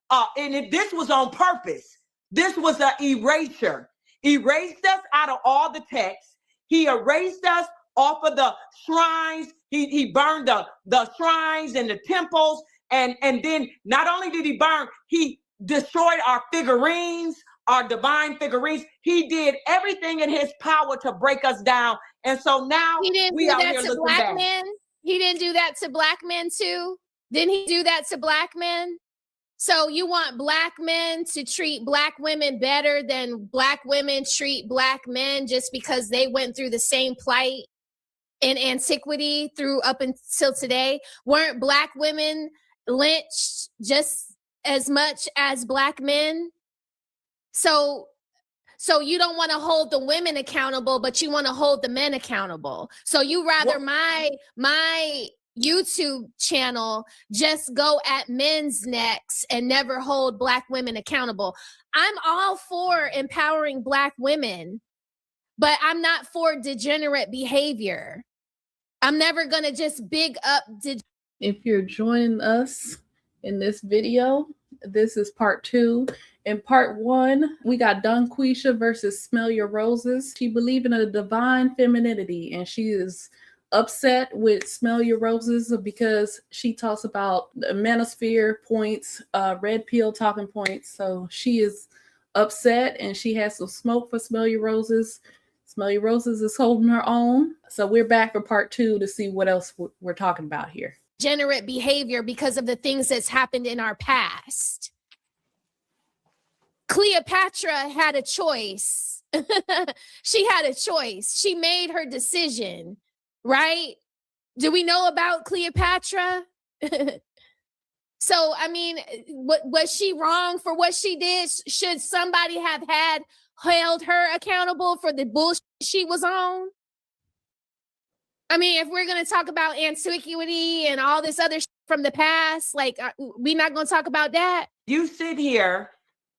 this was on purpose. This was an erasure. Erased us out of all the texts. He erased us off of the shrines. He burned the shrines and the temples. And then not only did he burn, he destroyed our figurines, our divine figurines. He did everything in his power to break us down. And so now we out here looking back. Men. He didn't do that to black men too? Didn't he do that to black men? So you want black men to treat black women better than black women treat black men just because they went through the same plight in antiquity through up until today? Weren't black women lynched just as much as black men? So you don't want to hold the women accountable, but you want to hold the men accountable. So you rather my YouTube channel just go at men's necks and never hold black women accountable. I'm all for empowering black women, but I'm not for degenerate behavior. I'm never going to just big up. If you're joining us in this video, this is part 2. In part 1, we got Dungquesha versus Smell Your Roses. She believes in a divine femininity, and she is upset with Smell Your Roses because she talks about the Manosphere points, red pill talking points. So she is upset, and she has some smoke for Smell Your Roses. Smell Your Roses is holding her own. So we're back for part 2 to see what else we're talking about here. Degenerate behavior because of the things that's happened in our past. Cleopatra had a choice. She had a choice. She made her decision, right? Do we know about Cleopatra? So, I mean, was she wrong for what she did? Should somebody have held her accountable for the bullshit she was on? I mean, if we're going to talk about antiquity and all this other shit from the past, like, we're not going to talk about that? You sit here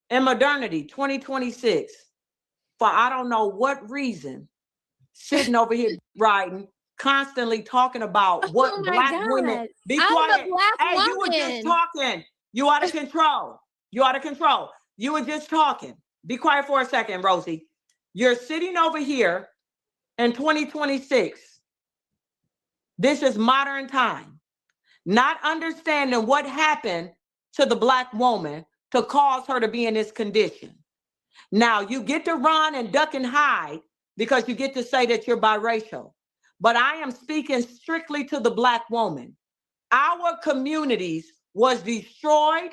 in modernity, 2026, for I don't know what reason, sitting over here writing, constantly talking about what black women. Be quiet. Hey, woman. You were just talking. You out of control. You out of control. You were just talking. Be quiet for a second, Rosie. You're sitting over here in 2026. This is modern time. Not understanding what happened to the black woman to cause her to be in this condition. Now, you get to run and duck and hide because you get to say that you're biracial. But I am speaking strictly to the black woman. Our communities was destroyed.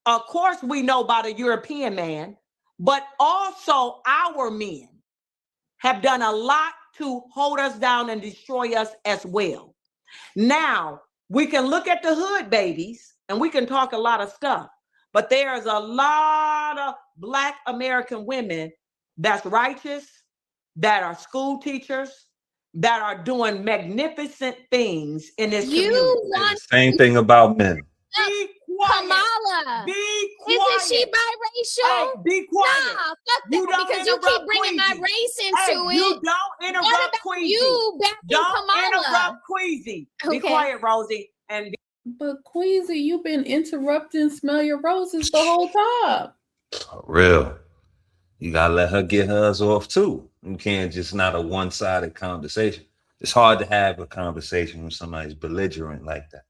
Of course, we know about a European man, but also our men have done a lot to hold us down and destroy us as well. Now, we can look at the hood babies and we can talk a lot of stuff. But there's a lot of Black American women that's righteous, that are school teachers, that are doing magnificent things in this community. The same thing about men. Be quiet. Kamala. Be quiet. Isn't she biracial? Hey, be quiet. Nah, fuck that, because you keep bringing my race into it. You don't interrupt Queasy. You backing don't Kamala. Interrupt Queasy. Be quiet, Rosie. But Queasy, you've been interrupting Smell Your Roses the whole time. Real. You gotta let her get hers off too. You can't just not a one-sided conversation. It's hard to have a conversation when somebody's belligerent like that.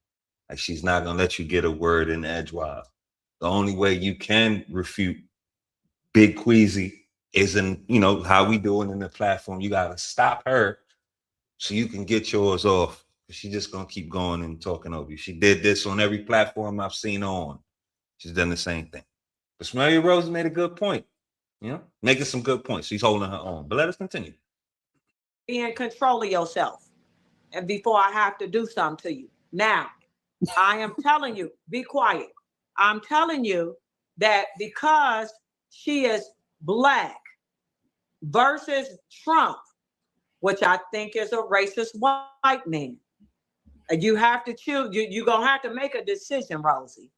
Like, she's not gonna let you get a word in edgewise. The only way you can refute Big Queasy is in, how we doing in the platform. You gotta stop her so you can get yours off. She's just gonna keep going and talking over you. She did this on every platform I've seen her on. She's done the same thing. But Smell Your Roses made a good point. Making some good points. She's holding her own. But let us continue. Be in control of yourself. And before I have to do something to you. Now, I am telling you, be quiet. I'm telling you that because she is Black versus Trump, which I think is a racist white man, you have to choose. You're going to have to make a decision, Rosie.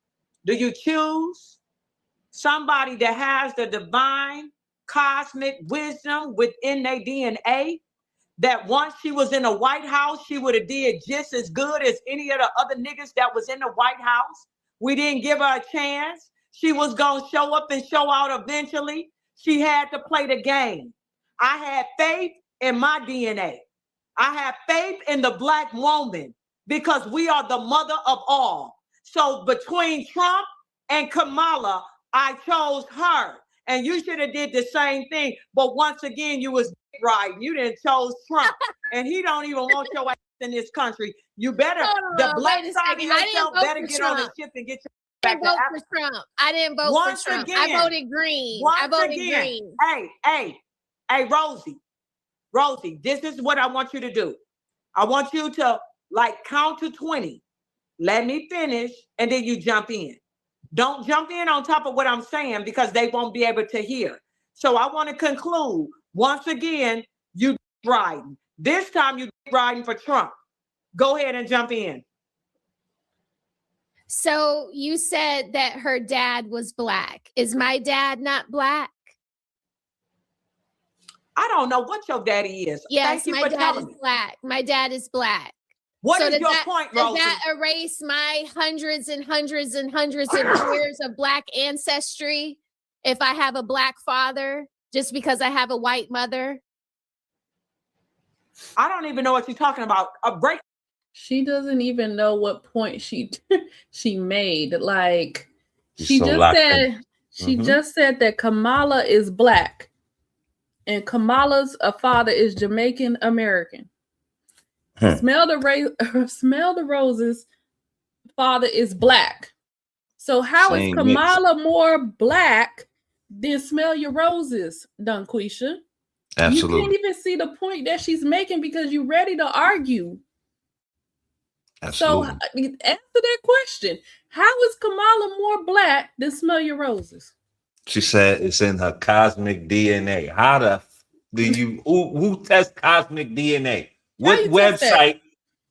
Do you choose somebody that has the divine cosmic wisdom within their DNA, that once she was in the White House, she would have did just as good as any of the other niggas that was in the White House? We didn't give her a chance. She was going to show up and show out eventually. She had to play the game. I had faith in my DNA. I have faith in the Black woman because we are the mother of all. So between Trump and Kamala, I chose her. And you should have did the same thing. But once again, you was right. You didn't chose Trump. And he don't even want your ass in this country. You better, the Black side of yourself better get on the ship and get your I didn't vote for Trump. I didn't vote for Trump. I voted green. I voted green. Hey, Rosie, this is what I want you to do. I want you to like count to 20. Let me finish, and then you jump in. Don't jump in on top of what I'm saying because they won't be able to hear. So I want to conclude. Once again, you riding. This time you riding for Trump. Go ahead and jump in. So you said that her dad was Black. Is my dad not Black? I don't know what your daddy is. Yes, my dad is Black. My dad is Black. What is your point, Rosie? Does that erase my hundreds and hundreds and hundreds of years of Black ancestry if I have a Black father just because I have a white mother? I don't even know what you're talking about. A break. She doesn't even know what point she made. Like She's so she just said that Kamala is Black, and Kamala's father is Jamaican American. Smell the Roses' father is Black. So how is Kamala more Black than Smell Your Roses, Dungquesha? Absolutely. You can't even see the point that she's making because you're ready to argue. Absolutely. So answer that question. How is Kamala more Black than Smell Your Roses? She said it's in her cosmic DNA. How the do you who tests cosmic DNA? What website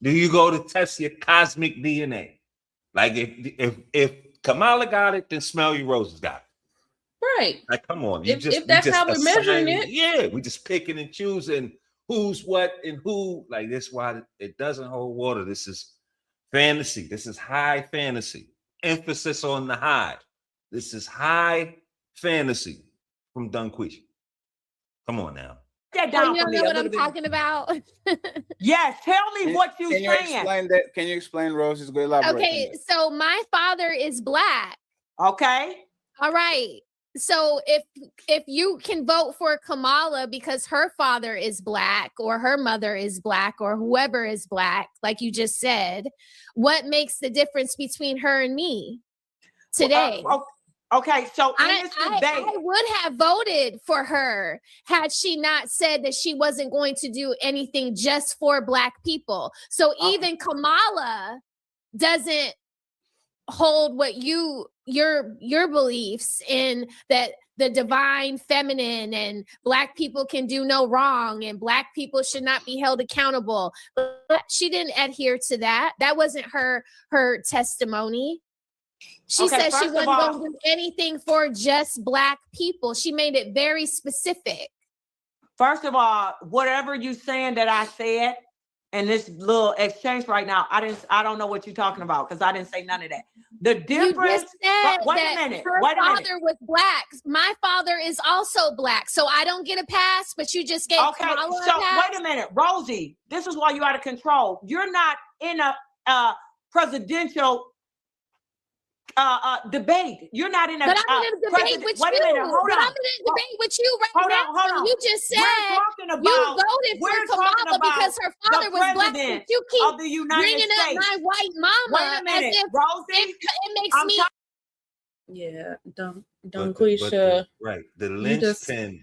do you go to test your cosmic DNA? Like if Kamala got it, then Smell Your Roses got it. Right. Like, come on. If that's how we're measuring it. Yeah, we just picking and choosing who's what and who. Like, this why it doesn't hold water. This is fantasy. This is high fantasy. Emphasis on the high. This is high fantasy from Dungquesha. Come on now. That down you don't know what I'm talking about? Yes, tell me what you're saying. Explain that? Can you explain, Rose? Go elaborate. Okay, so my father is Black. Okay. All right. So if you can vote for Kamala because her father is Black or her mother is Black or whoever is Black, like you just said, what makes the difference between her and me today? Okay, so I would have voted for her had she not said that she wasn't going to do anything just for Black people. So even Kamala doesn't hold what your beliefs in that the divine feminine and Black people can do no wrong and Black people should not be held accountable. But she didn't adhere to that. That wasn't her testimony. She said she wasn't going to do anything for just Black people. She made it very specific. First of all, whatever you saying that I said in this little exchange right now, I don't know what you're talking about because I didn't say none of that. The difference. You just said wait that a minute. Her father was Black. My father is also Black, so I don't get a pass. But you just gave Kamala a pass. Wait a minute, Rosie. This is why you're out of control. You're not in a presidential debate. You're not in a. But I'm in a debate with you. I'm in a debate with you right now. Hold on. You just said you voted for Kamala because her father was Black. But you keep bringing up my white mama. Wait a minute, Rosie. It makes me. Yeah, Dungquesha. Right. The linchpin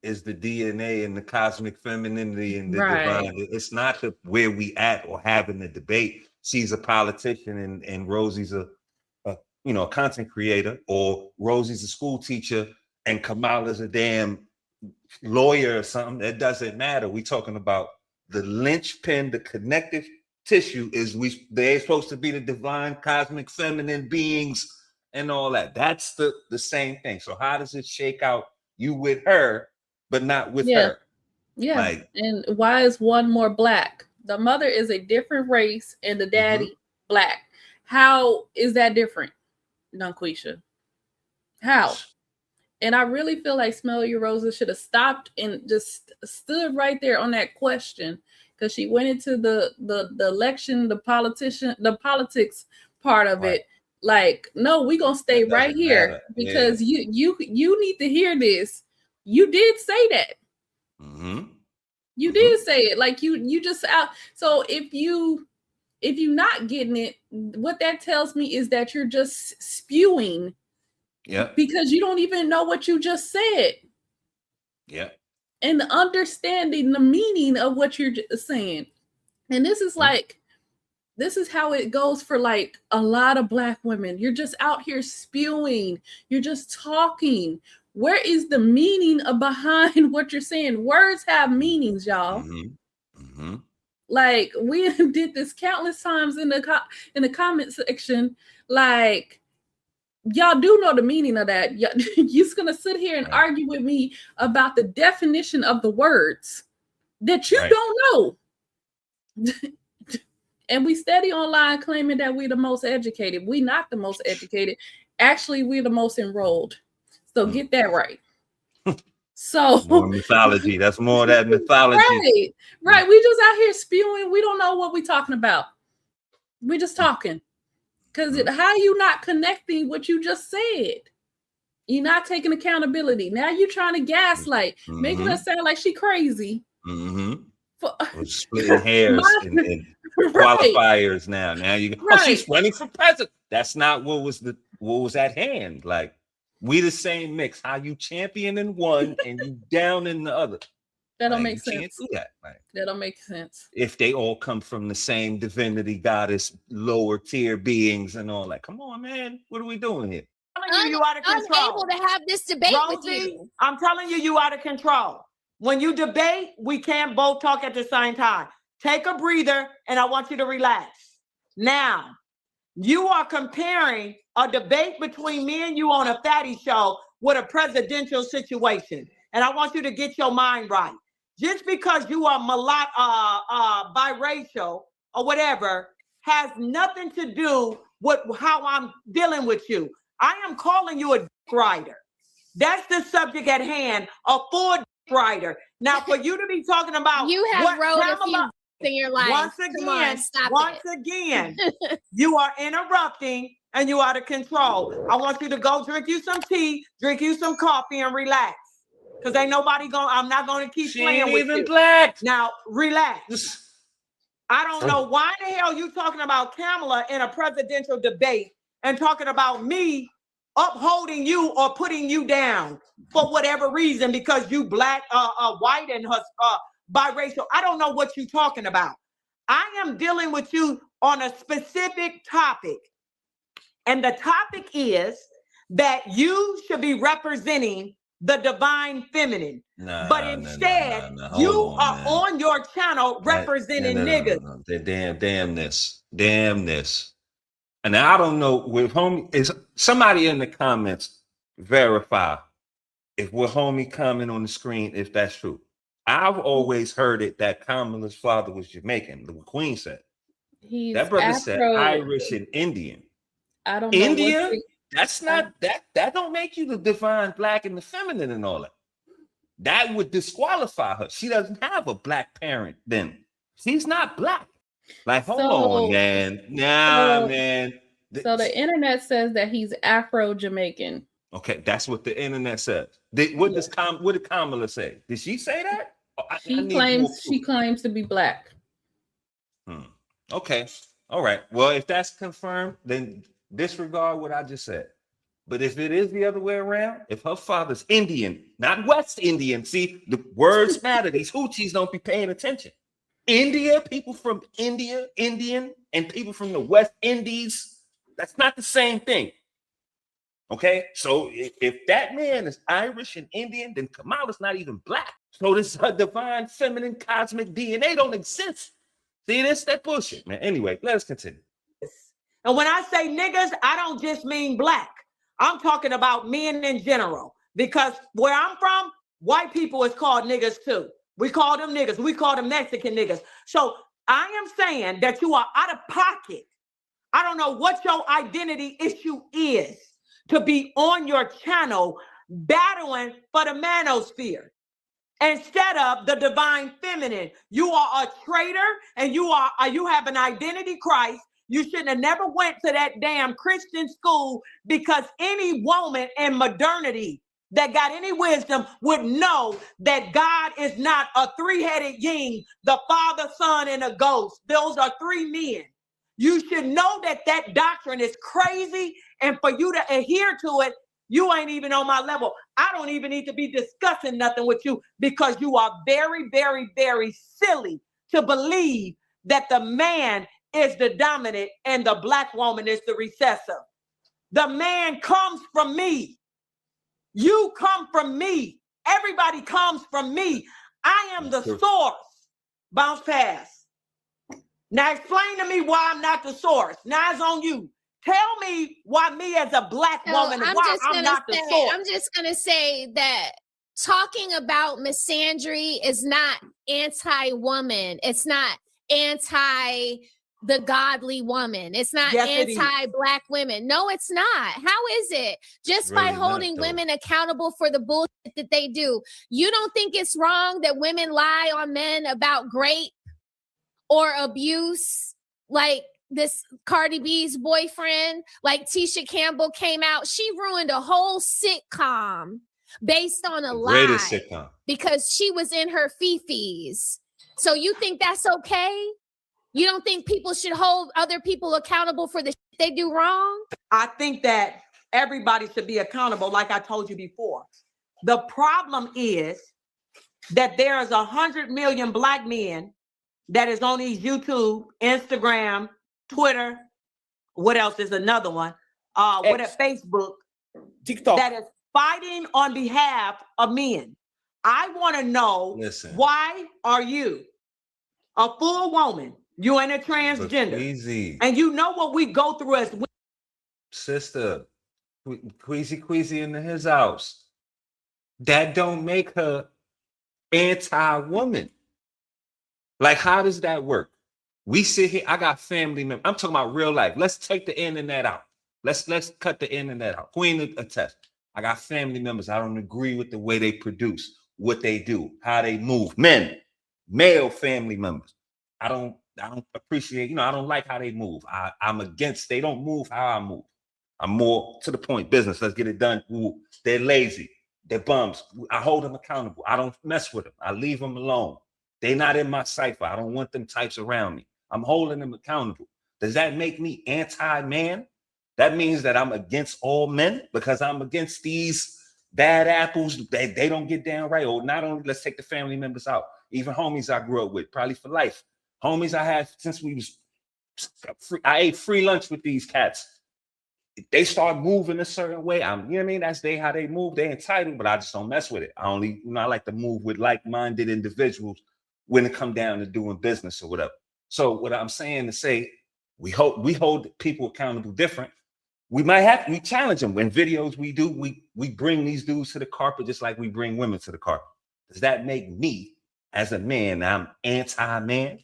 is the DNA and the cosmic femininity and the divine. It's not where we at or having the debate. She's a politician and Rosie's a content creator, or Rosie's a school teacher and Kamala's a damn lawyer or something. It doesn't matter. We talking about the linchpin, the connective tissue is they're supposed to be the divine cosmic feminine beings and all that. That's the same thing. So how does it shake out you with her, but not with her? Yeah. And why is one more Black? The mother is a different race and the daddy Black. How is that different? Dungquesha? How? And I really feel like Smell Your Roses should have stopped and just stood right there on that question, because she went into the election, the politics part of it. Like, no, we're gonna stay right here because you need to hear this. You did say that. You did say it. Like you just out. So if you not getting it, what that tells me is that you're just spewing. Yeah. Because you don't even know what you just said. Yeah. And understanding the meaning of what you're saying. And this is like, this is how it goes for like a lot of Black women. You're just out here spewing. You're just talking. Where is the meaning behind what you're saying? Words have meanings, y'all. Like, we did this countless times in the comment section. Like, y'all do know the meaning of that. You're just gonna sit here and argue with me about the definition of the words that you don't know. And we steady online claiming that we're the most educated. We not the most educated. Actually, we're the most enrolled. So get that right. So more mythology. That's more of that mythology. Right. We just out here spewing. We don't know what we're talking about. We just talking. Because how you not connecting what you just said? You're not taking accountability. Now you're trying to gaslight, making her sound like she crazy. Splitting hairs and qualifiers now. Now you go, she's running for president. That's not what was at hand. Like, we the same mix. How you champion in one and you down in the other. That don't make sense. Can't do that. That don't make sense. If they all come from the same divinity, goddess, lower tier beings, and all that. Come on, man. What are we doing here? You out of control. I'm able to have this debate with you. I'm telling you out of control. When you debate, we can't both talk at the same time. Take a breather, and I want you to relax. Now, you are comparing a debate between me and you on a fatty show with a presidential situation. And I want you to get your mind right. Just because you are biracial or whatever has nothing to do with how I'm dealing with you. I am calling you a dick rider. That's the subject at hand, a full dick rider. Now, for you to be talking about you have rode a few in your life. Once again, you are interrupting and you out of control. I want you to go drink you some tea, drink you some coffee, and relax. Because ain't nobody I'm not going to keep playing with you. Black. Now, relax. I don't know why the hell you talking about Kamala in a presidential debate and talking about me upholding you or putting you down for whatever reason because you Black, white, and biracial. I don't know what you're talking about. I am dealing with you on a specific topic. And the topic is that you should be representing the divine feminine. But instead, you are on your channel representing niggas. Damn this. And I don't know with homie, is somebody in the comments verify if we're homie comment on the screen, if that's true. I've always heard it that Kamala's father was Jamaican, the Queen said. That brother said Irish and Indian. I don't know. India? That's not that don't make you the divine Black and the feminine and all that. That would disqualify her. She doesn't have a Black parent then. She's not Black. Like, hold on, man. Man. So the internet says that he's Afro-Jamaican. Okay, that's what the internet says. What did Kamala say? Did she say that? She claims to be Black. Okay. All right. Well, if that's confirmed, then disregard what I just said. But if it is the other way around, if her father's Indian, not West Indian, see, the words matter. These hoochies don't be paying attention. India, people from India, Indian, and people from the West Indies, that's not the same thing. Okay? So if that man is Irish and Indian, then Kamala's not even Black. So this her divine feminine cosmic DNA don't exist. See, that bullshit, man. Anyway, let us continue. And when I say niggas, I don't just mean Black. I'm talking about men in general. Because where I'm from, white people is called niggas too. We call them niggas. We call them Mexican niggas. So I am saying that you are out of pocket I don't know what your identity issue is to be on your channel battling for the manosphere instead of the divine feminine. You are a traitor, and you have an identity Christ. You shouldn't have never went to that damn Christian school, because any woman in modernity that got any wisdom would know that God is not a three-headed yin, the Father, Son, and a ghost. Those are three men. You should know that that doctrine is crazy, and for you to adhere to it, you ain't even on my level. I don't even need to be discussing nothing with you, because you are very, very, very silly to believe that the man is the dominant and the black woman is the recessive. The man comes from me. You come from me. Everybody comes from me. I am the source. Bounce pass. Now explain to me why I'm not the source. Now it's on you. Tell me why me as a black woman, why I'm not the source. I'm just going to say that talking about misandry is not anti-woman. It's not anti the godly woman. It's not anti-black women. No, it's not. How is it? Just really by holding women accountable for the bullshit that they do. You don't think it's wrong that women lie on men about rape or abuse, like this Cardi B's boyfriend, like Tisha Campbell came out. She ruined a whole sitcom based on a lie. Greatest sitcom. Because she was in her fifis. So you think that's okay? You don't think people should hold other people accountable for the shit they do wrong? I think that everybody should be accountable, like I told you before. The problem is that there is 100 million black men that is on these YouTube, Instagram, Twitter, what else is another one? Facebook, TikTok, that is fighting on behalf of men. I want to know, why are you a full woman? You ain't a transgender. And you know what we go through as women. Sister, Queasy in his house. That don't make her anti-woman. Like, how does that work? We sit here, I got family members. I'm talking about real life. Let's take the internet out. Let's cut the internet out. Queen attest. I got family members. I don't agree with the way they produce, what they do, how they move. Men, male family members. I don't appreciate, I don't like how they move. I'm against, they don't move how I move. I'm more to the point, business. Let's get it done. Ooh, they're lazy. They're bums. I hold them accountable. I don't mess with them. I leave them alone. They're not in my cipher. I don't want them types around me. I'm holding them accountable. Does that make me anti-man? That means that I'm against all men because I'm against these bad apples. They don't get down right. Or not only, let's take the family members out. Even homies I grew up with, probably for life. Homies I had since I ate free lunch with these cats. They start moving a certain way. You know what I mean? That's how they move. They entitled, but I just don't mess with it. I only, I like to move with like-minded individuals when it come down to doing business or whatever. So what I'm saying to say, we hold people accountable different. We challenge them. When videos we do, we bring these dudes to the carpet just like we bring women to the carpet. Does that make me, as a man, I'm anti-man?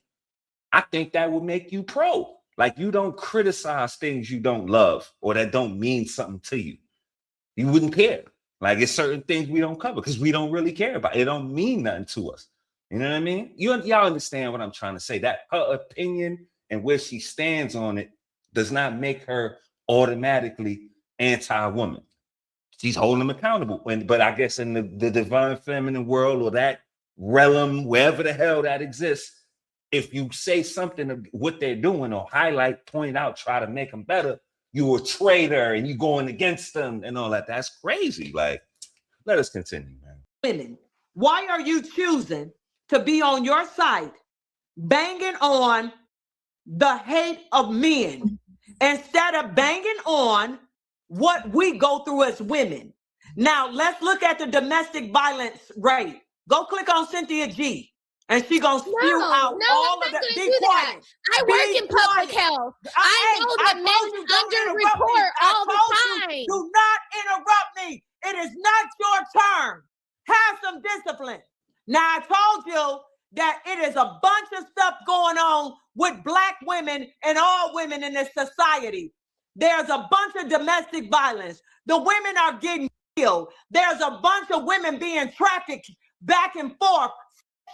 I think that would make you pro. Like, you don't criticize things you don't love or that don't mean something to you. You wouldn't care. Like, it's certain things we don't cover because we don't really care about it. It don't mean nothing to us. You know what I mean? Y'all understand what I'm trying to say. That her opinion and where she stands on it does not make her automatically anti-woman. She's holding them accountable. But I guess in the divine feminine world or that realm, wherever the hell that exists, if you say something of what they're doing or highlight, point out, try to make them better, you're a traitor and you're going against them and all that. That's crazy. Like, let us continue, man. Women, why are you choosing to be on your site banging on the hate of men instead of banging on what we go through as women? Now, let's look at the domestic violence rate. Go click on Cynthia G. And she gonna spew out all of that. Be quiet. I work in public health. I know that men under-report all the time. Do not interrupt me. It is not your turn. Have some discipline. Now, I told you that it is a bunch of stuff going on with Black women and all women in this society. There's a bunch of domestic violence. The women are getting killed. There's a bunch of women being trafficked back and forth,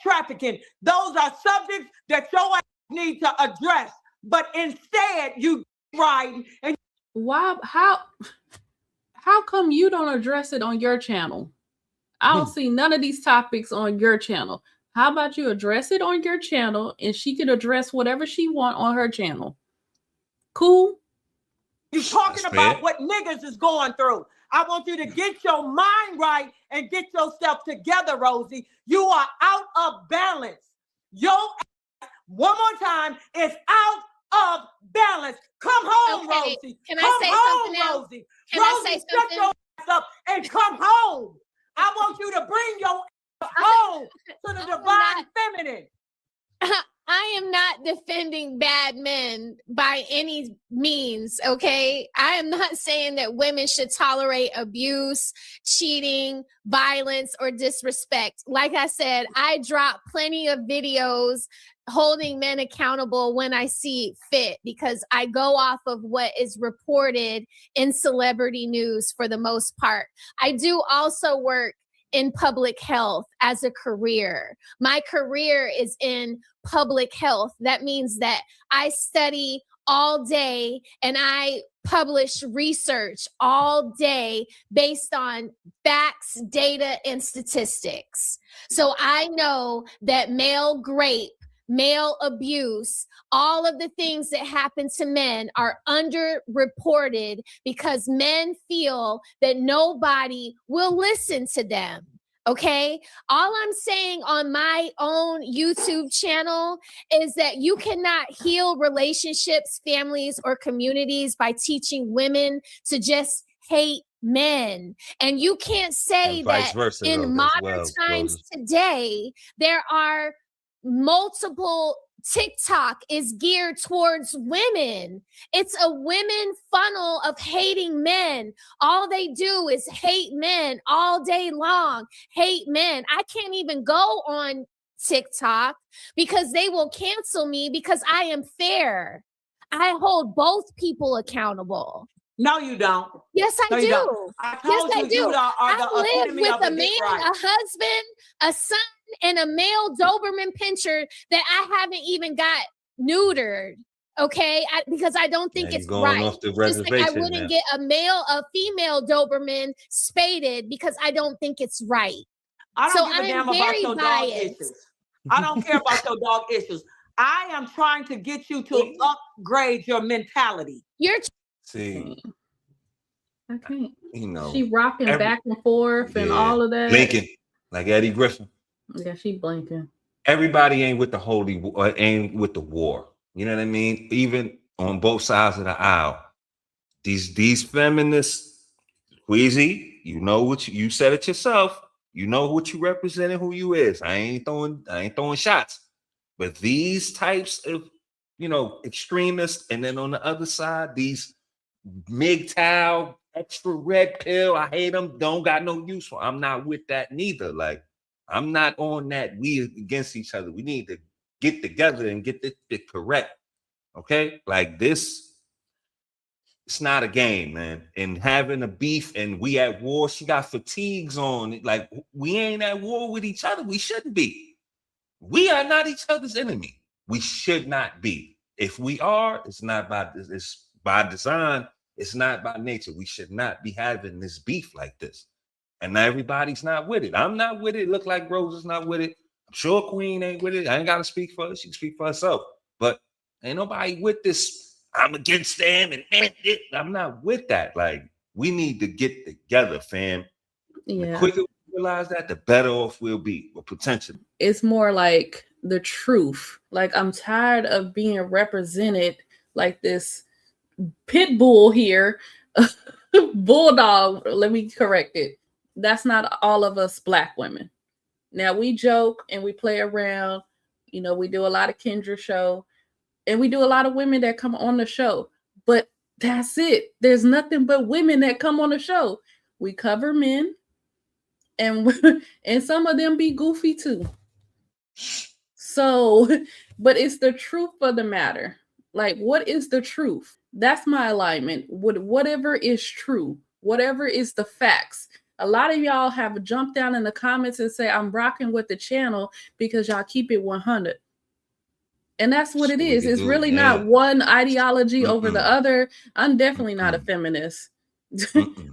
trafficking. Those are subjects that your ass need to address. But instead, you right and why? How come you don't address it on your channel? I don't see none of these topics on your channel. How about you address it on your channel and she can address whatever she want on her channel? Cool. you're talking about what niggas is going through. I want you to get your mind right and get yourself together, Rosie. You are out of balance. Your ass, one more time, is out of balance. Come home, Okay, Rosie. can Come I say home, something else? Rosie. Can I Rosie, say shut something? your ass up and come home. I want you to bring your ass home to the divine feminine. I am not defending bad men by any means, okay? I am not saying that women should tolerate abuse, cheating, violence, or disrespect. Like I said, I drop plenty of videos holding men accountable when I see fit because I go off of what is reported in celebrity news for the most part. I do also work in public health as a career. My career is in public health. That means that I study all day and I publish research all day based on facts, data, and statistics. So I know that male rape, male abuse, all of the things that happen to men are underreported because men feel that nobody will listen to them. Okay, all I'm saying on my own YouTube channel is that you cannot heal relationships, families, or communities by teaching women to just hate men. And you can't say that in modern times today, there are multiple TikTok is geared towards women. It's a women funnel of hating men. All they do is hate men all day long, hate men. I can't even go on TikTok because they will cancel me because I am fair. I hold both people accountable. No, you don't. Yes, I do. Yes, I do. I live with a man, right. a husband, a son, and a male Doberman pinscher that I haven't even got neutered. Okay, because I don't think it's right. Off the Just like I wouldn't get a female Doberman spaded because I don't think it's right. I don't give a damn about your dog issues. I don't care about your dog issues. I am trying to get you to upgrade your mentality. See, I can't. You know, she rocking back and forth and all of that. Blinking like Eddie Griffin. Yeah, she blinking. Everybody ain't with the ain't with the war. You know what I mean? Even on both sides of the aisle, these feminists, Queasy, you know what you said it yourself. You know what you represent and who you is. I ain't throwing shots, but these types of extremists, and then on the other side, these MGTOW, extra red pill, I hate them, don't got no use for. I'm not with that neither. Like, I'm not on that. We against each other. We need to get together and get this shit correct. Okay? Like this, it's not a game, man. And having a beef and we at war, she got fatigues on. Like, we ain't at war with each other. We shouldn't be. We are not each other's enemy. We should not be. If we are, it's not by it's by design. It's not by nature. We should not be having this beef like this. And now everybody's not with it. I'm not with it. Look like Rose is not with it. I'm sure Queen ain't with it. I ain't got to speak for her. She can speak for herself. But ain't nobody with this. I'm against them. And I'm not with that. Like, we need to get together, fam. Yeah. The quicker we realize that, the better off we'll be, or potentially. It's more like the truth. Like, I'm tired of being represented like this pit bull here. Bulldog. Let me correct it. That's not all of us Black women. Now, we joke and we play around. You know, we do a lot of Kendra show. And we do a lot of women that come on the show. But that's it. There's nothing but women that come on the show. We cover men. And some of them be goofy too. So, but it's the truth of the matter. Like, what is the truth? That's my alignment. Whatever is true, whatever is the facts. A lot of y'all have jumped down in the comments and say, I'm rocking with the channel because y'all keep it 100. And that's what it is. It's really not one ideology over the other. I'm definitely not a feminist.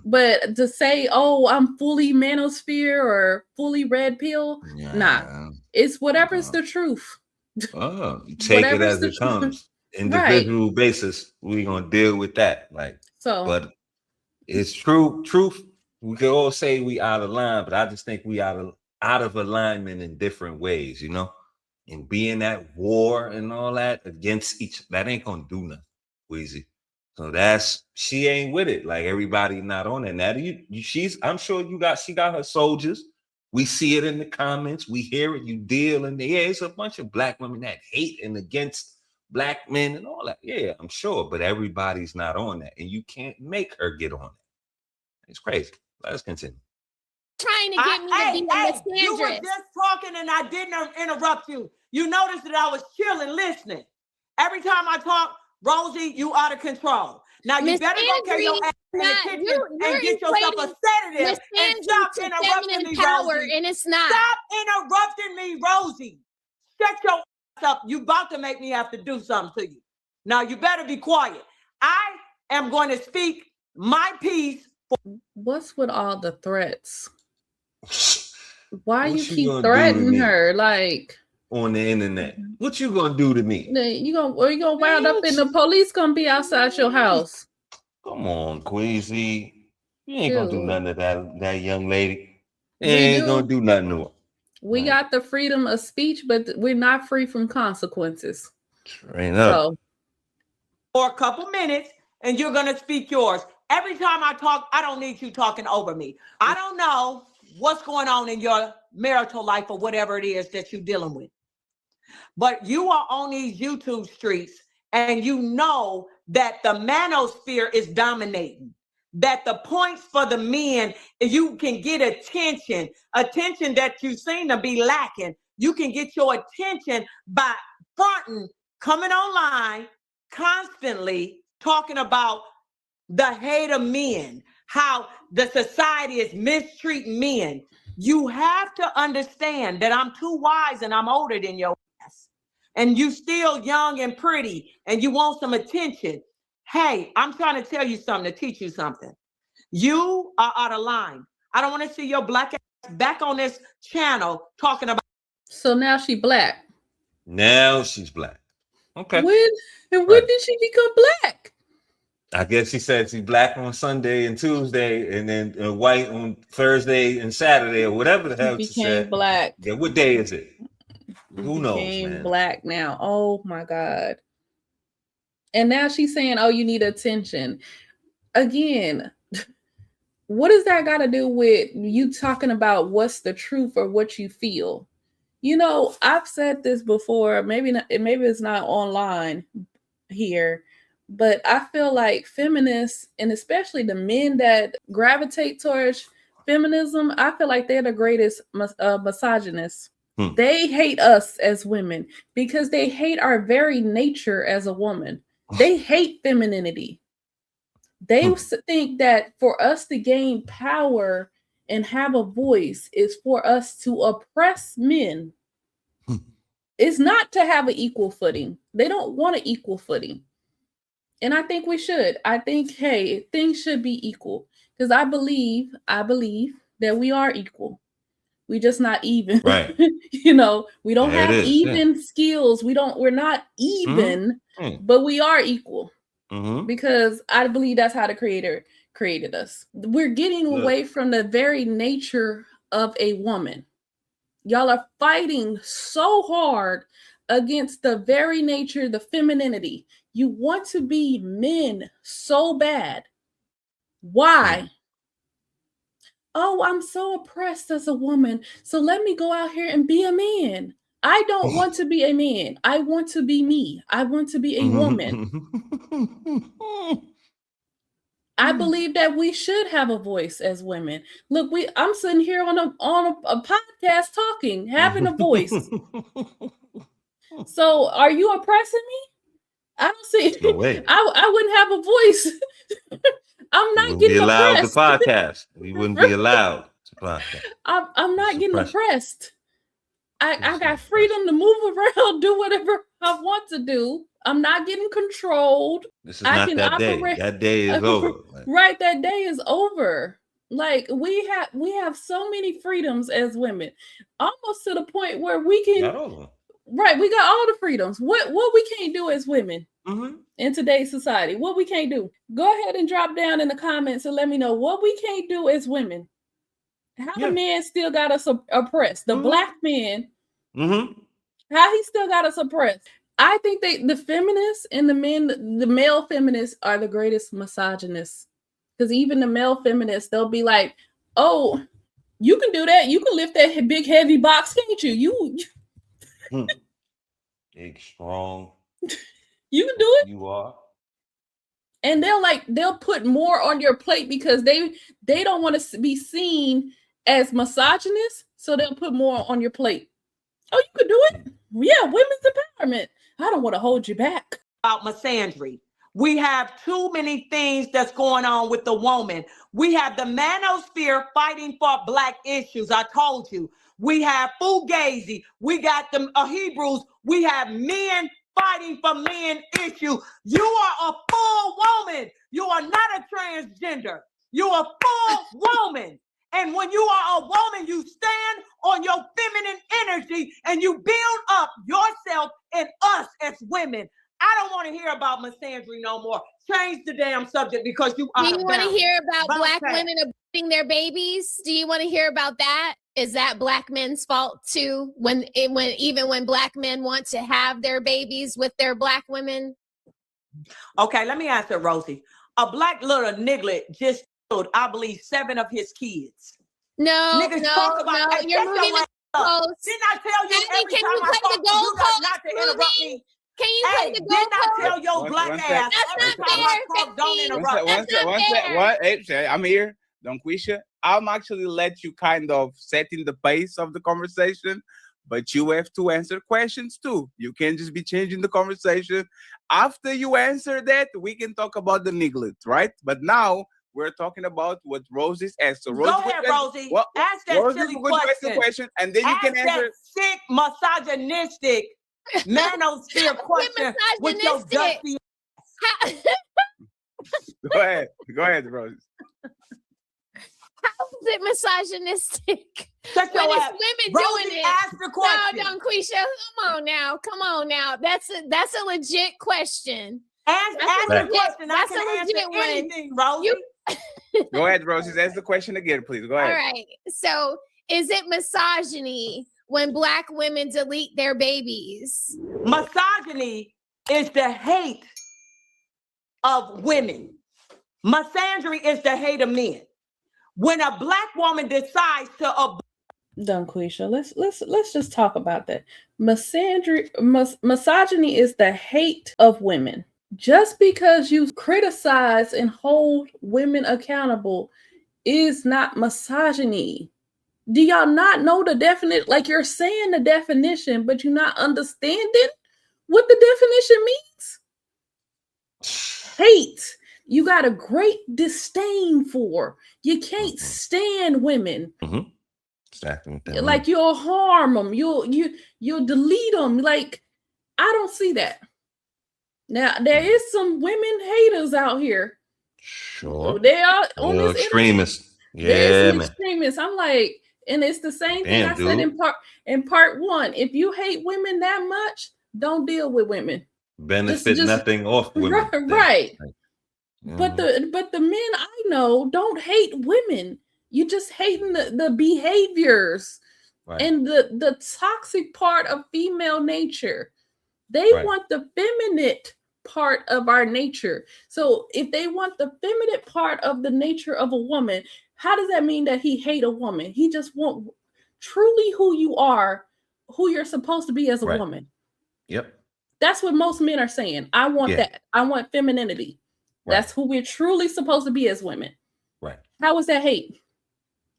But to say, oh, I'm fully manosphere or fully red pill, nah. It's whatever's the truth. Oh, you take it as it comes. Individual basis, we're gonna deal with that. Like, so, but it's truth. We could all say we out of line, but I just think we out of alignment in different ways, you know. And being at war and all that against that ain't gonna do nothing, Weezy. So she ain't with it. Like, everybody not on it. Now I'm sure she got her soldiers. We see it in the comments, we hear it, you deal in the it's a bunch of black women that hate and against black men and all that. Yeah, I'm sure, but everybody's not on that, and you can't make her get on that. It's crazy. Let's continue. Trying to get me to be a you were just talking and I didn't interrupt you. You noticed that I was chilling, listening. Every time I talk, Rosie, you out of control. Now you better go carry your ass in the kitchen and get yourself a sedative and stop interrupting me, Rosie. And it's not. Stop interrupting me, Rosie. Shut your ass up. You about to make me have to do something to you. Now you better be quiet. I am going to speak my piece. What's with all the threats? Why you keep threatening her? Like, on the internet, what you gonna do to me? You gonna wind up in the police gonna be outside your house. Come on, Queasy. You ain't gonna do nothing to that young lady. You ain't gonna do nothing to her. We got the freedom of speech, but we're not free from consequences. Straight up. For a couple minutes, and you're gonna speak yours. Every time I talk, I don't need you talking over me. I don't know what's going on in your marital life or whatever it is that you're dealing with. But you are on these YouTube streets and you know that the manosphere is dominating, that the points for the men, you can get attention that you seem to be lacking. You can get your attention by fronting, coming online, constantly talking about the hate of men, how the society is mistreating men. You have to understand that I'm too wise and I'm older than your ass. And you still young and pretty and you want some attention. Hey, I'm trying to tell you something, to teach you something. You are out of line. I don't want to see your black ass back on this channel talking about. So now she black. Now she's black. Okay. When did she become black? I guess she said she's black on Sunday and Tuesday, and then white on Thursday and Saturday, or whatever the hell she said. Black. Yeah, what day is it? Who knows, man? Black now. Oh my God. And now she's saying, "Oh, you need attention." Again, what does that got to do with you talking about what's the truth or what you feel? You know, I've said this before. Maybe it's not online here. But I feel like feminists, and especially the men that gravitate towards feminism, I feel like they're the greatest misogynists. They hate us as women because they hate our very nature as a woman. They hate femininity. They think that for us to gain power and have a voice is for us to oppress men. It's not to have an equal footing. They don't want an equal footing. And I think we should. I think, hey, things should be equal. Because I believe that we are equal. We just not even. Right. You know, we don't have even skills. We're not even, but we are equal. Because I believe that's how the creator created us. We're getting away from the very nature of a woman. Y'all are fighting so hard against the very nature, the femininity. You want to be men so bad. Why? Oh, I'm so oppressed as a woman. So let me go out here and be a man. I don't want to be a man. I want to be me. I want to be a woman. I believe that we should have a voice as women. Look, I'm sitting here on a podcast talking, having a voice. So are you oppressing me? I don't see. No way. I wouldn't have a voice. I'm We not wouldn't be getting allowed to oppressed. podcast. We wouldn't be allowed to podcast. I'm not getting Suppression. oppressed. I It's got not freedom to move around, do whatever I want to do. I'm not getting controlled. This is I not can that day. operate. That day is over. Like, Right, that day is over. Like we have so many freedoms as women, almost to the point where we can. not over. Right, we got all the freedoms. What we can't do as women Mm-hmm. in today's society? What we can't do? Go ahead and drop down in the comments and let me know what we can't do as women. How the men still got us oppressed? The black men. How he still got us oppressed? I think the feminists and the male feminists are the greatest misogynists. Because even the male feminists, they'll be like, "Oh, you can do that. You can lift that big heavy box, can't you? You Big, strong. You can do it. You are." And they'll put more on your plate because they don't want to be seen as misogynist, so they'll put more on your plate. Oh, you can do it. Yeah, women's empowerment. I don't want to hold you back. About misandry. We have too many things that's going on with the woman. We have the Manosphere fighting for black issues. I told you. We have Fugazi. We got the Hebrews. We have men fighting for men issue. You are a full woman. You are not a transgender. You're a full woman. And when you are a woman, you stand on your feminine energy and you build up yourself and us as women. I don't want to hear about misandry no more. Change the damn subject because you are. Do you want to hear about black women aborting their babies? Do you want to hear about that? Is that black men's fault too? When black men want to have their babies with their black women? Okay, let me answer, Rosie. A black little niglet just killed, I believe, 7 of his kids. No, Niggas talk about that. You're moving the goalposts. Didn't I tell you every can time you I play talk the to you goalposts, not to interrupt me? Can you play the Didn't I goalposts? tell your black ass That's every not time I talk, don't interrupt? What? Hey, I'm here. Dungquesha, I'm actually let you kind of set in the pace of the conversation, but you have to answer questions too. You can't just be changing the conversation. After you answer that, we can talk about the niglet, right? But now we're talking about what Rosie's asked. So Rosie, go ahead, Rosie. Ask that Rosie, silly question, and then you can answer. That sick, misogynistic, manosphere question with your dusty. Go ahead, Rosie. How is it misogynistic? Shut when your it's ass. women Rosie, doing it. ask the question. No, Dungquesha, come on now. That's a legit question. Ask the question. That's I a can legit answer one. anything, Rosie. Go ahead, Rosie. Ask the question again, please. Go ahead. All right. So, is it misogyny when black women delete their babies? Misogyny is the hate of women. Misandry is the hate of men. When a black woman decides to Dungquesha, let's just talk about that. Misogyny is the hate of women. Just because you criticize and hold women accountable is not misogyny. Do y'all not know the definition? Like, you're saying the definition, but you're not understanding what the definition means? Hate. You got a great disdain for. You can't stand women. Exactly. Like, you'll harm them. You'll delete them. Like, I don't see that. Now, there is some women haters out here. Sure. They are on this extremists. There's some extremists. I'm like, and it's the same thing I said in part 1. If you hate women that much, don't deal with women. Benefit nothing off women. Right. But the men I know don't hate women. You just hating the behaviors and the toxic part of female nature. They want the feminine part of our nature. So if they want the feminine part of the nature of a woman, how does that mean that he hate a woman? He just want truly who you are, who you're supposed to be as a woman. Yep. That's what most men are saying. I want that. I want femininity. That's who we're truly supposed to be as women. Right. How is that hate?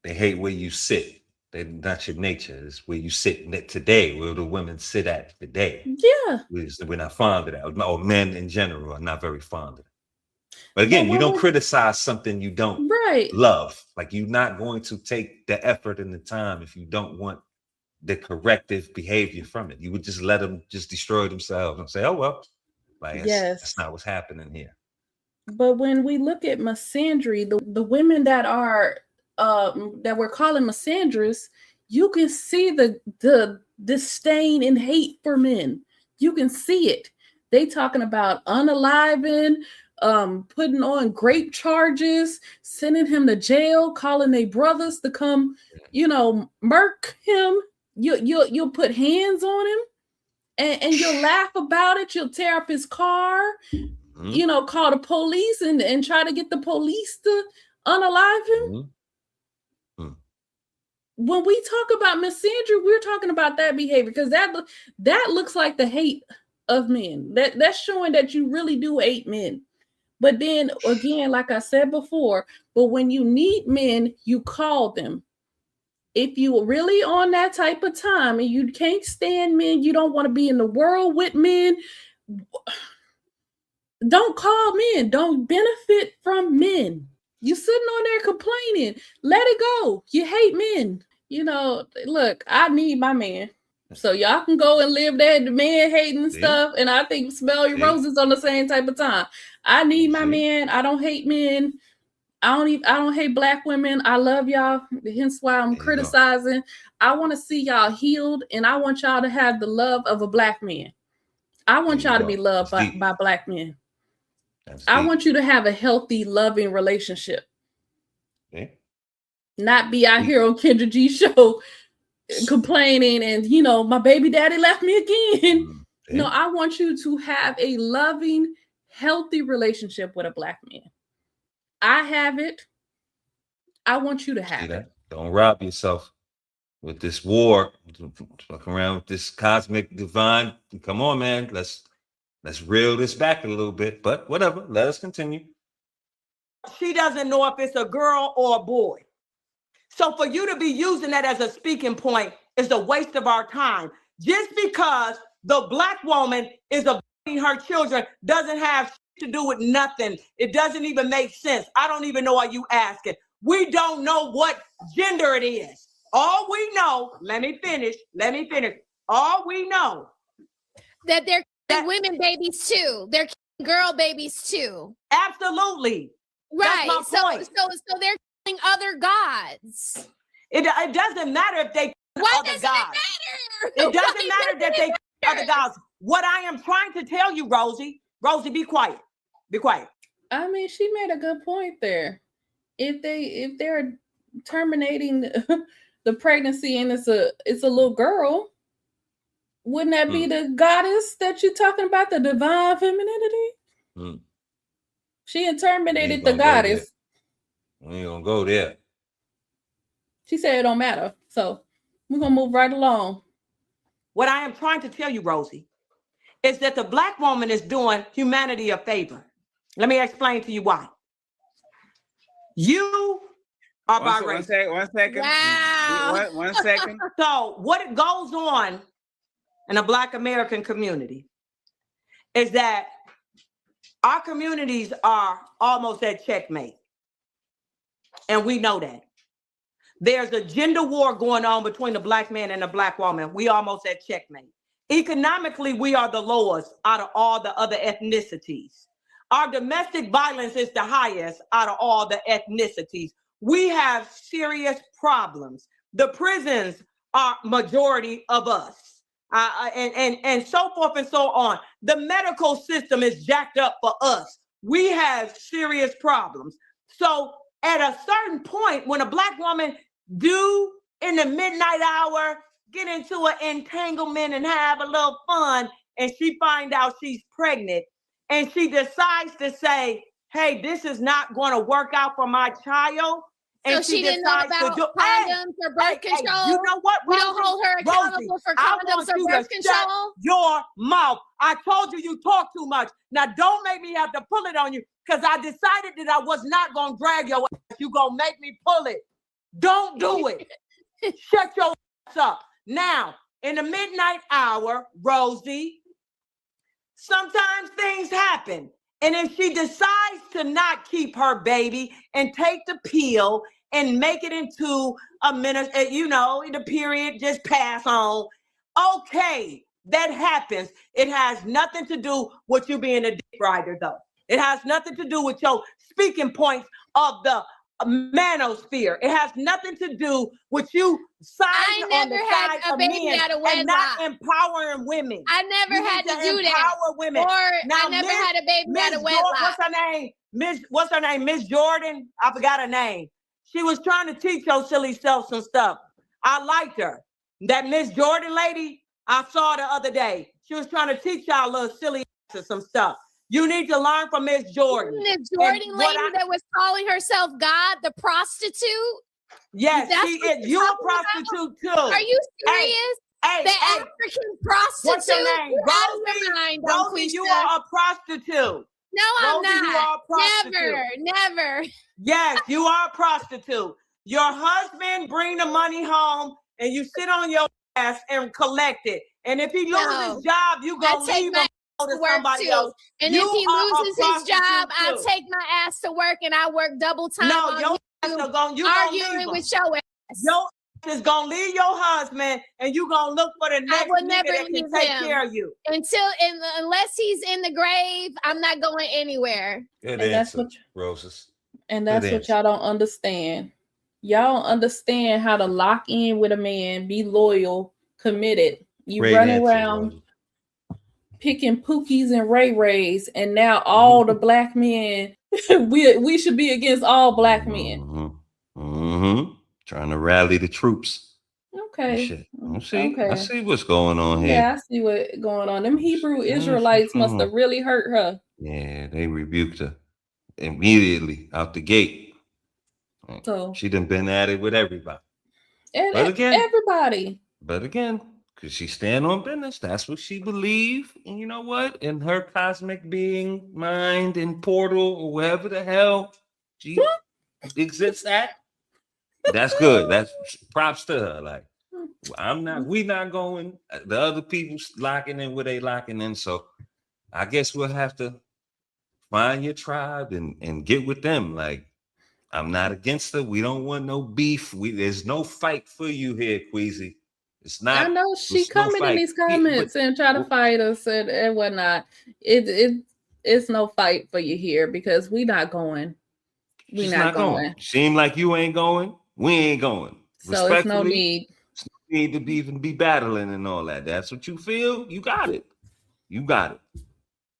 They hate where you sit. They're not your nature. It's where you sit today, where the women sit at today. Yeah. We're not fond of that. Or men in general are not very fond of it. But again, you don't criticize something you don't love. Like, you're not going to take the effort and the time if you don't want the corrective behavior from it. You would just let them just destroy themselves and say, oh, well, like, that's not what's happening here. But when we look at misandry, the women that are that we're calling misandrous, you can see the disdain and hate for men. You can see it. They talking about unaliving, putting on grape charges, sending him to jail, calling their brothers to come, murk him. You'll put hands on him, and you'll laugh about it. You'll tear up his car, call the police and try to get the police to unalive him. When we talk about misandry, we're talking about that behavior, because that looks like the hate of men. That's showing that you really do hate men. But then again, like I said before, but when you need men, you call them. If you really on that type of time and you can't stand men, you don't want to be in the world with men, don't call men. Don't benefit from men. You sitting on there complaining. Let it go. You hate men. Look, I need my man. So y'all can go and live that man hating stuff. And I think Smell Your Roses on the same type of time. I need my man. I don't hate men. I don't hate Black women. I love y'all. Hence why I'm criticizing. I want to see y'all healed, and I want y'all to have the love of a Black man. I want y'all to be loved by Black men. I want you to have a healthy, loving relationship. Not be out here on Kendra G show complaining and, my baby daddy left me again. No, I want you to have a loving, healthy relationship with a Black man. I have it. I want you to have it. Don't rob yourself with this war. Fucking around with this cosmic divine. Come on, man. Let's reel this back a little bit. But whatever. Let us continue. She doesn't know if it's a girl or a boy. So for you to be using that as a speaking point is a waste of our time. Just because the Black woman is aborting her children doesn't have to do with nothing. It doesn't even make sense. I don't even know why you asking. We don't know what gender it is. All we know, let me finish. All we know that they're women babies too. They're girl babies too. Absolutely. Right. That's my point. So they're killing other gods. It doesn't matter if they Why other doesn't gods. it matter? It doesn't matter that they other gods. What I am trying to tell you, Rosie, be quiet. Be quiet. I mean, she made a good point there. If they're terminating the pregnancy and it's a little girl, wouldn't that be the goddess that you're talking about, the divine femininity? She terminated the goddess. We ain't gonna go there. She said it don't matter. So we're gonna move right along. What I am trying to tell you, Rosie, is that the Black woman is doing humanity a favor. Let me explain to you why. You are biracial. One second. Wow. One second. So what goes on in the Black American community is that our communities are almost at checkmate. And we know that. There's a gender war going on between the Black man and the Black woman. We almost at checkmate. Economically, we are the lowest out of all the other ethnicities. Our domestic violence is the highest out of all the ethnicities. We have serious problems. The prisons are majority of us, and so forth and so on. The medical system is jacked up for us. We have serious problems. So at a certain point, when a Black woman do in the midnight hour get into an entanglement and have a little fun, and she find out she's pregnant, and she decides to say, hey, this is not going to work out for my child. And so she didn't know about condoms or birth control. You know what, Rosie? We don't hold her accountable for condoms or birth control. Your mouth. I told you talk too much. Now don't make me have to pull it on you, because I decided that I was not going to drag your ass. You going to make me pull it. Don't do it. Shut your ass up. Now, in the midnight hour, Rosie, sometimes things happen. And if she decides to not keep her baby and take the pill and make it into a minute, the period just pass on, okay, that happens. It has nothing to do with you being a dick rider, though. It has nothing to do with your speaking points of the manosphere. It has nothing to do with you siding on the side of men and not empowering women. I never had to do that. Empower women. Or now, I never had a baby out of wedlock. What's her name? Miss Jordan? I forgot her name. She was trying to teach your silly self some stuff. I liked her. That Miss Jordan lady, I saw the other day. She was trying to teach y'all little silly asses some stuff. You need to learn from Miss Jordan. The Jordan lady that was calling herself God, the prostitute? Yes, she is. You're a prostitute too. Are you serious? The African prostitute? What's your name? Rosie, you are a prostitute. No, I'm Rosie, not. You are a prostitute. Never. Yes, you are a prostitute. Your husband bring the money home and you sit on your ass and collect it. And if he loses his job, you gonna leave him to somebody else. And if he loses his job, I'll take my ass to work and I work double time. No, your ass is gonna arguing with your ass. Your ass is gonna leave your husband and you gonna look for the next nigga that can take care of you. Unless he's in the grave, I'm not going anywhere. Good answer, Roses. And that's what y'all don't understand. Y'all don't understand how to lock in with a man, be loyal, committed. You run around picking Pookies and Ray Rays, and now all the black men, we should be against all black men. Trying to rally the troops. Okay. I see what's going on here. Yeah, I see what's going on. Them Hebrew Israelites must have really hurt her. Yeah, they rebuked her immediately out the gate. So she done been at it with everybody. Everybody. But again, because she stand on business. That's what she believe. And you know what? In her cosmic being, mind, and portal, or wherever the hell she exists at. That's good. That's props to her. Like, we not going. The other people's locking in where they locking in. So I guess we'll have to find your tribe and get with them. Like, I'm not against her. We don't want no beef. There's no fight for you here, Queasy. It's not. I know she coming in these comments and try to fight us and whatnot. It's no fight for you here because we not going. We not going. Seem like you ain't going. We ain't going. So it's no need. It's no need to even be battling and all that. That's what you feel. You got it. You got it.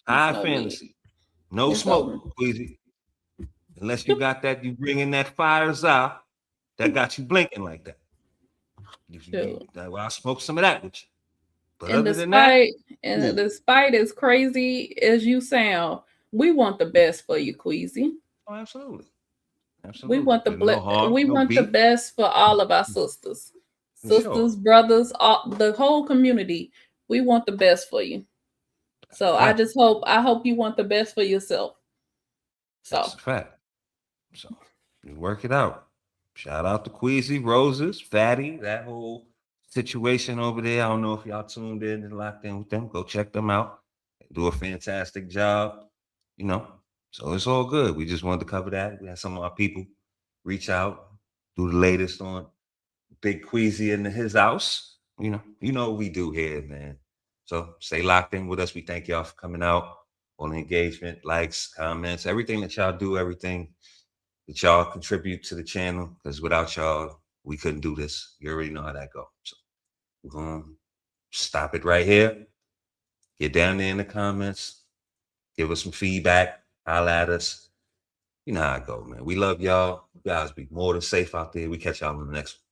High fantasy. No smoke, Queasy. Unless you got that, you bringing that fires out that got you blinking like that. Well, I'll smoke some of that with you. But and despite as crazy as you sound, we want the best for you, Queasy. Oh, absolutely. We want the the best for all of our sisters, brothers, the whole community. We want the best for you. So I hope you want the best for yourself. So that's a fact. So you work it out. Shout out to Queasy, Roses, Fatty, that whole situation over there. I don't know if y'all tuned in and locked in with them. Go check them out. They do a fantastic job, So it's all good. We just wanted to cover that. We had some of our people reach out, do the latest on Big Queasy in his house. You know what we do here, man. So stay locked in with us. We thank y'all for coming out, all the engagement, likes, comments, everything that y'all do, everything that y'all contribute to the channel, because without y'all, we couldn't do this. You already know how that goes. So we're going to stop it right here. Get down there in the comments. Give us some feedback. Holla at us. You know how it go, man. We love y'all. You guys be more than safe out there. We catch y'all on the next one.